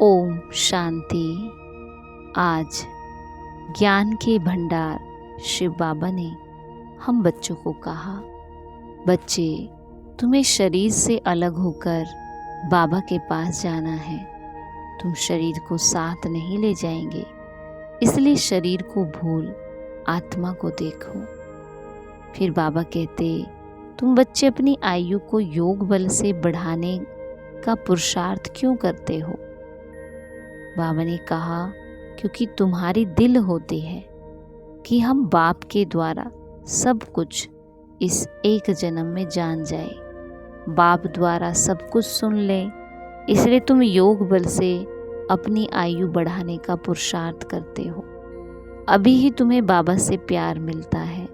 ओम शांति। आज ज्ञान के भंडार शिव बाबा ने हम बच्चों को कहा, बच्चे तुम्हें शरीर से अलग होकर बाबा के पास जाना है। तुम शरीर को साथ नहीं ले जाएंगे, इसलिए शरीर को भूल आत्मा को देखो। फिर बाबा कहते, तुम बच्चे अपनी आयु को योग बल से बढ़ाने का पुरुषार्थ क्यों करते हो? बाबा ने कहा, क्योंकि तुम्हारी दिल होती है कि हम बाप के द्वारा सब कुछ इस एक जन्म में जान जाए, बाप द्वारा सब कुछ सुन ले, इसलिए तुम योग बल से अपनी आयु बढ़ाने का पुरुषार्थ करते हो। अभी ही तुम्हें बाबा से प्यार मिलता है,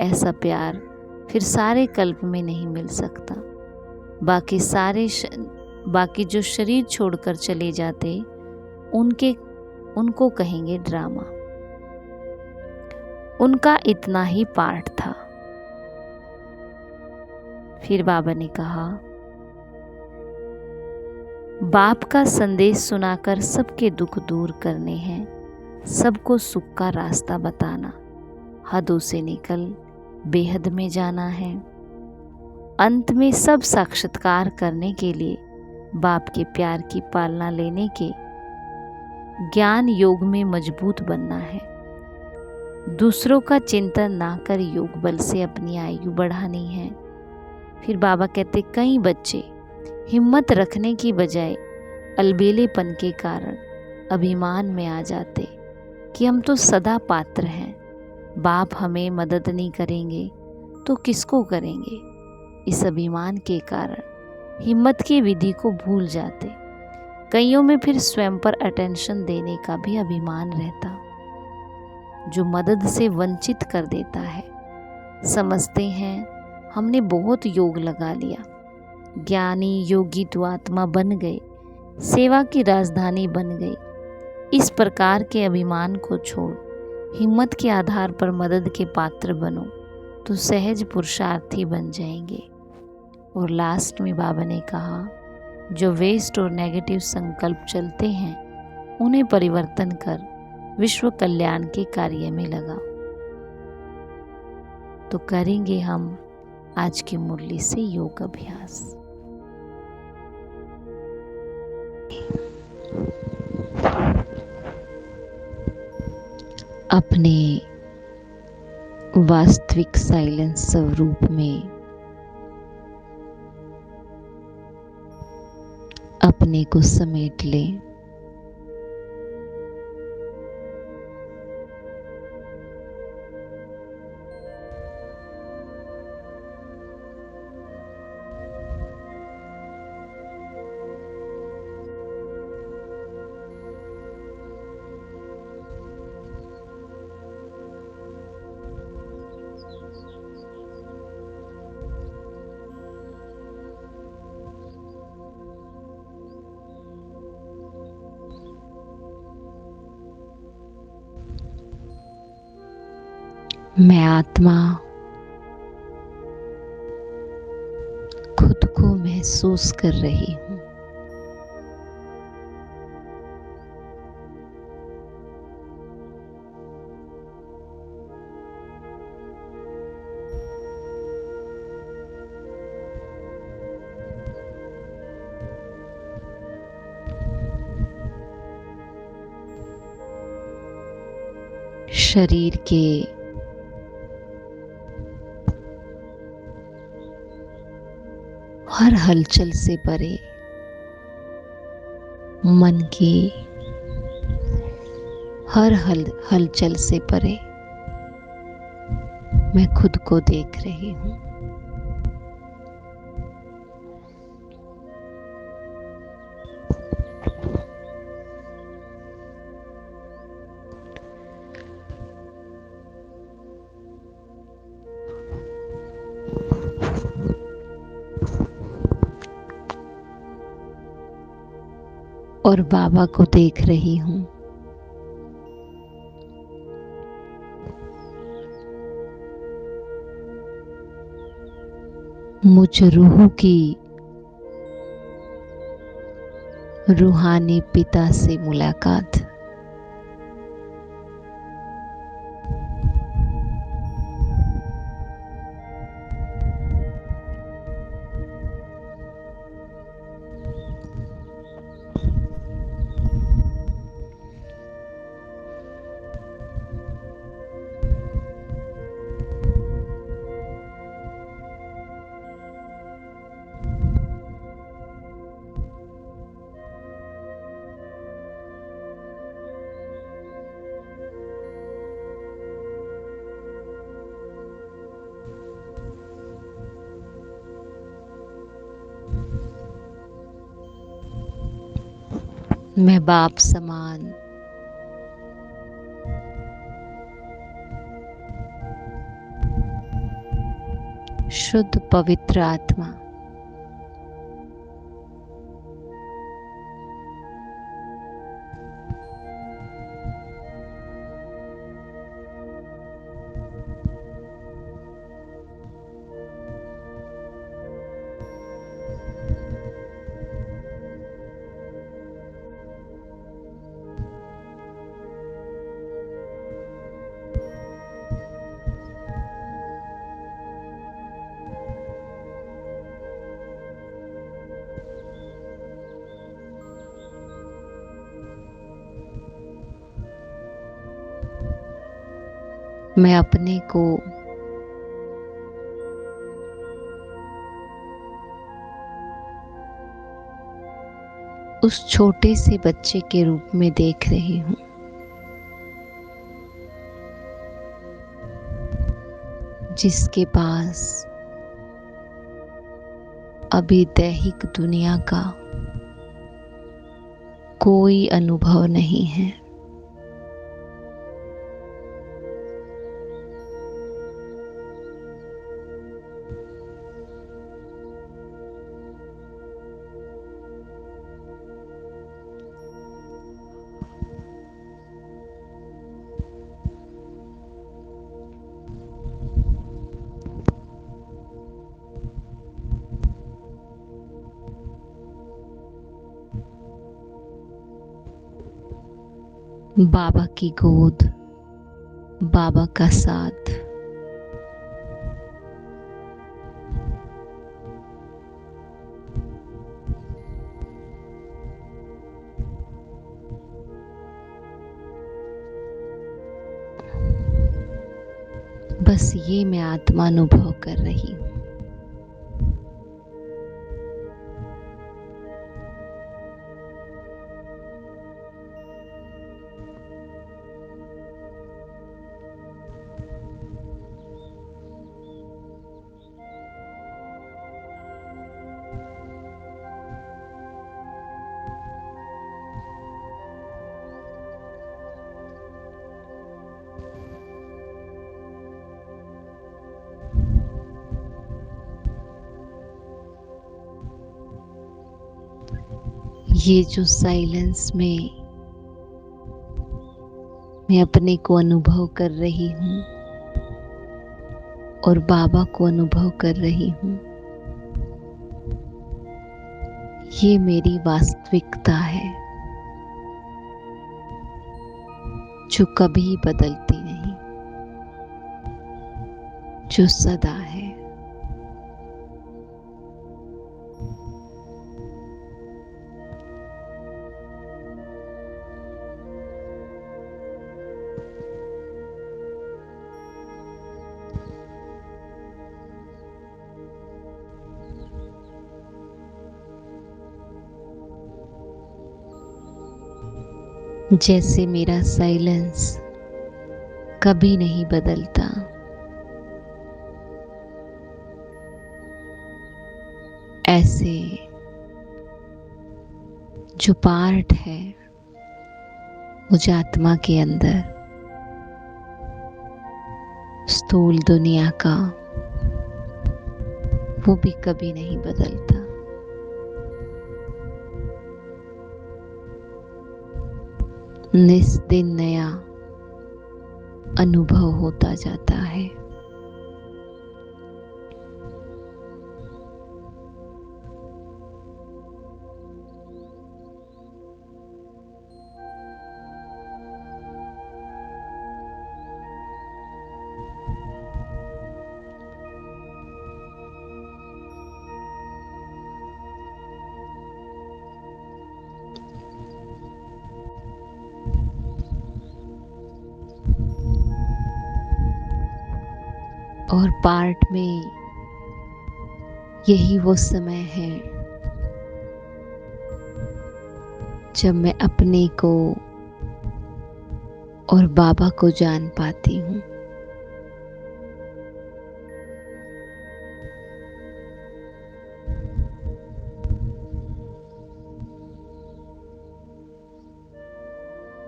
ऐसा प्यार फिर सारे कल्प में नहीं मिल सकता। बाकी जो शरीर छोड़कर चले जाते उनको कहेंगे ड्रामा। उनका इतना ही पार्ट था। फिर बाबा ने कहा, बाप का संदेश सुनाकर सबके दुख दूर करने हैं, सबको सुख का रास्ता बताना, हदों से निकल बेहद में जाना है। अंत में सब साक्षात्कार करने के लिए बाप के प्यार की पालना लेने के ज्ञान योग में मजबूत बनना है। दूसरों का चिंतन ना कर योग बल से अपनी आयु बढ़ानी है। फिर बाबा कहते, कई बच्चे हिम्मत रखने की बजाय अलबेलेपन के कारण अभिमान में आ जाते कि हम तो सदा पात्र हैं, बाप हमें मदद नहीं करेंगे तो किसको करेंगे। इस अभिमान के कारण हिम्मत की विधि को भूल जाते। कईयों में फिर स्वयं पर अटेंशन देने का भी अभिमान रहता, जो मदद से वंचित कर देता है। समझते हैं हमने बहुत योग लगा लिया, ज्ञानी योगी तो आत्मा बन गए, सेवा की राजधानी बन गई। इस प्रकार के अभिमान को छोड़ हिम्मत के आधार पर मदद के पात्र बनो तो सहज पुरुषार्थी बन जाएंगे। और लास्ट में बाबा ने कहा, जो वेस्ट और नेगेटिव संकल्प चलते हैं उन्हें परिवर्तन कर विश्व कल्याण के कार्य में लगाओ। तो करेंगे हम आज की मुरली से योग अभ्यास। अपने वास्तविक साइलेंस स्वरूप में अपने को समेट लें। मैं आत्मा खुद को महसूस कर रही हूँ। शरीर के हर हलचल से परे, मन की हर हलचल से परे मैं खुद को देख रही हूँ। और बाबा को देख रही हूँ। मुझ रूह की रूहानी पिता से मुलाकात। मैं बाप समान शुद्ध पवित्र आत्मा मैं अपने को उस छोटे से बच्चे के रूप में देख रही हूँ जिसके पास अभी दैहिक दुनिया का कोई अनुभव नहीं है। बाबा की गोद, बाबा का साथ, बस ये मैं आत्मा अनुभव कर रही हूँ। ये जो साइलेंस में मैं अपने को अनुभव कर रही हूँ और बाबा को अनुभव कर रही हूँ, ये मेरी वास्तविकता है जो कभी बदलती नहीं, जो सदा है। जैसे मेरा साइलेंस कभी नहीं बदलता, ऐसे जो पार्ट है मुझ आत्मा के अंदर स्थूल दुनिया का, वो भी कभी नहीं बदलता। निस्दिन नया अनुभव होता जाता है। और पार्ट में यही वो समय है जब मैं अपने को और बाबा को जान पाती हूँ।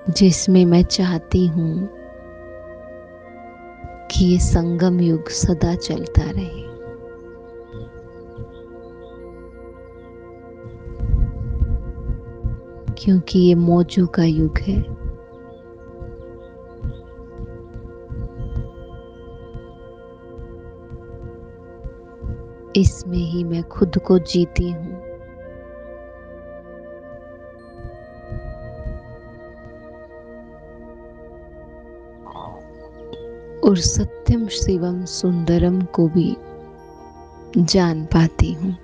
जिसमें मैं चाहती हूँ कि ये संगम युग सदा चलता रहे। क्योंकि ये मौजों का युग है। इसमें ही मैं खुद को जीती हूँ। और सत्यम शिवम सुंदरम को भी जान पाती हूँ।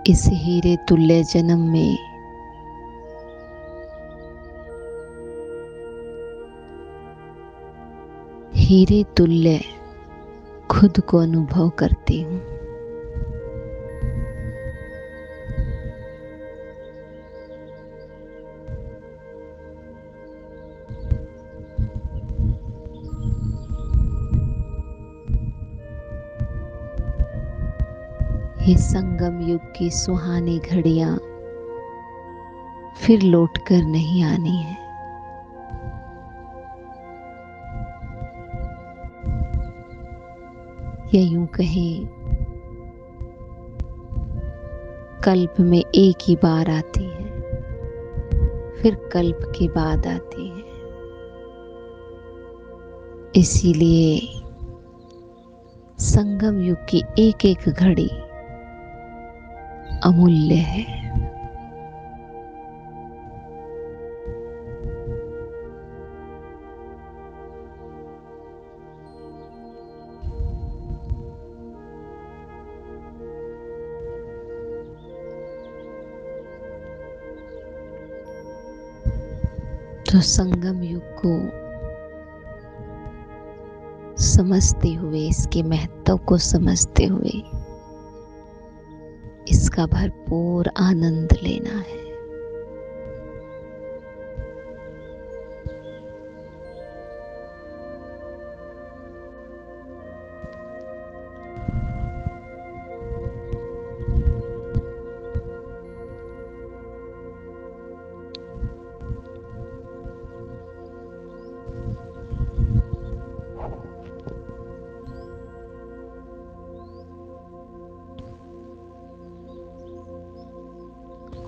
इस हीरे तुल्य जन्म में हीरे तुल्य खुद को अनुभव करती हूँ। ये संगम युग की सुहानी घड़ियां फिर लौट कर नहीं आनी है। या यूं कहें, कल्प में एक ही बार आती है, फिर कल्प के बाद आती है। इसीलिए संगम युग की एक एक घड़ी अमूल्य है। तो संगम युग को समझते हुए, इसके महत्व को समझते हुए इसका भरपूर आनंद लेना है।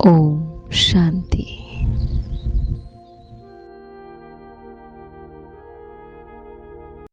ओम शांति।